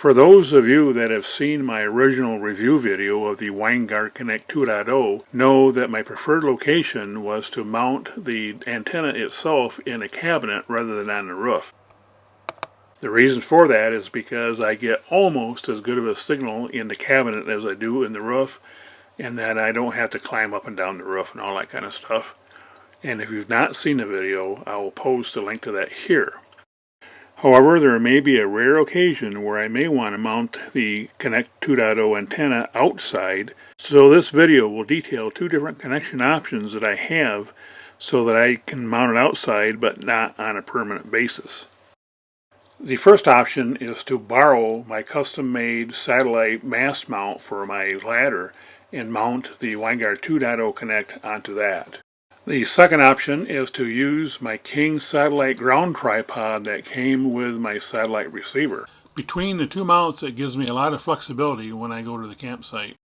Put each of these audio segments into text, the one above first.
For those of you that have seen my original review video of the Winegard Connect 2.0 know that my preferred location was to mount the antenna itself in a cabinet rather than on the roof. The reason for that is because I get almost as good of a signal in the cabinet as I do in the roof, and that I don't have to climb up and down the roof and all that kind of stuff. And if you've not seen the video, I will post a link to that here. However, there may be a rare occasion where I may want to mount the Connect 2.0 antenna outside, so this video will detail two different connection options that I have so that I can mount it outside but not on a permanent basis. The first option is to borrow my custom-made satellite mast mount for my ladder and mount the Winegard 2.0 Connect onto that. The second option is to use my King satellite ground tripod that came with my satellite receiver. Between the two mounts, it gives me a lot of flexibility when I go to the campsite.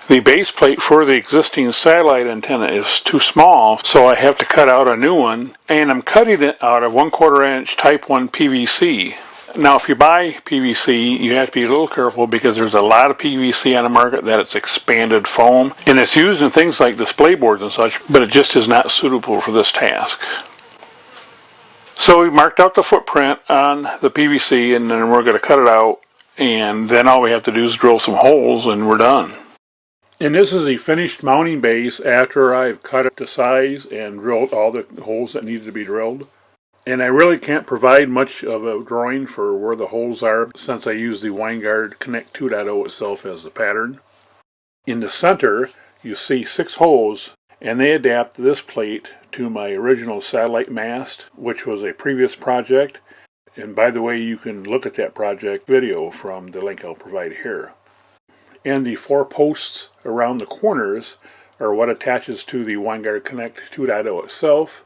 The base plate for the existing satellite antenna is too small, so I have to cut out a new one, and I'm cutting it out of 1/4 inch Type 1 PVC. Now, if you buy PVC, you have to be a little careful because there's a lot of PVC on the market that it's expanded foam, and it's used in things like display boards and such, but it just is not suitable for this task. So we marked out the footprint on the PVC, and then we're going to cut it out, and then all we have to do is drill some holes and we're done. And this is the finished mounting base after I've cut it to size and drilled all the holes that needed to be drilled. And I really can't provide much of a drawing for where the holes are since I use the Winegard Connect 2.0 itself as the pattern. In the center, you see 6 holes, and they adapt this plate to my original satellite mast, which was a previous project. And by the way, you can look at that project video from the link I'll provide here. And the 4 posts around the corners are what attaches to the Winegard Connect 2.0 itself.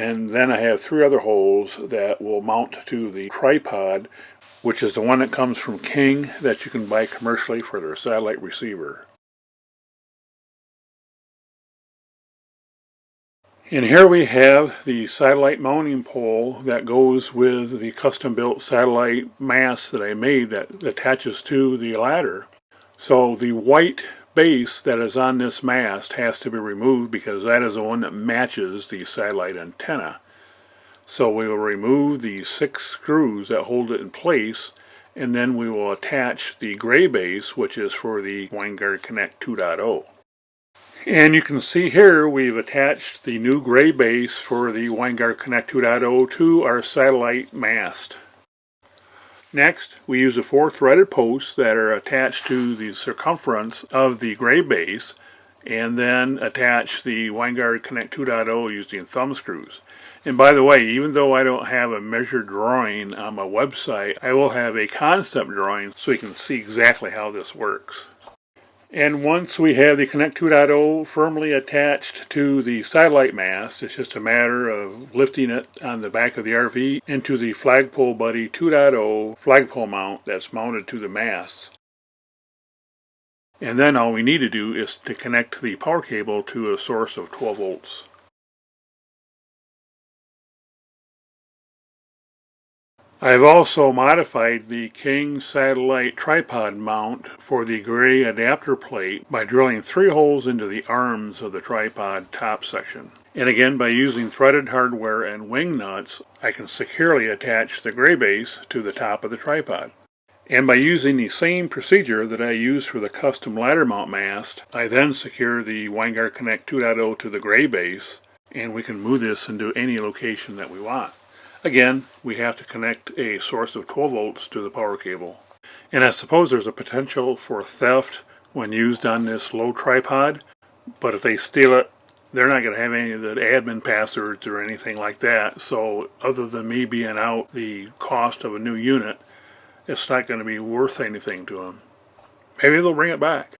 And then I have 3 other holes that will mount to the tripod, which is the one that comes from King that you can buy commercially for their satellite receiver. And here we have the satellite mounting pole that goes with the custom-built satellite mast that I made that attaches to the ladder. So the white base that is on this mast has to be removed because that is the one that matches the satellite antenna. So we will remove the 6 screws that hold it in place, and then we will attach the gray base, which is for the Winegard Connect 2.0. And you can see here we've attached the new gray base for the Winegard Connect 2.0 to our satellite mast. Next, we use the 4 threaded posts that are attached to the circumference of the gray base, and then attach the Winegard Connect 2.0 using thumb screws. And by the way, even though I don't have a measured drawing on my website, I will have a concept drawing so you can see exactly how this works. And once we have the Connect 2.0 firmly attached to the satellite mast, it's just a matter of lifting it on the back of the RV into the Flagpole Buddy 2.0 flagpole mount that's mounted to the mast. And then all we need to do is to connect the power cable to a source of 12 volts. I've also modified the King satellite tripod mount for the gray adapter plate by drilling 3 holes into the arms of the tripod top section. And again, by using threaded hardware and wing nuts, I can securely attach the gray base to the top of the tripod. And by using the same procedure that I used for the custom ladder mount mast, I then secure the Winegard Connect 2.0 to the gray base, and we can move this into any location that we want. Again, we have to connect a source of 12 volts to the power cable. And I suppose there's a potential for theft when used on this low tripod, but if they steal it, they're not going to have any of the admin passwords or anything like that. So other than me being out the cost of a new unit, it's not going to be worth anything to them. Maybe they'll bring it back.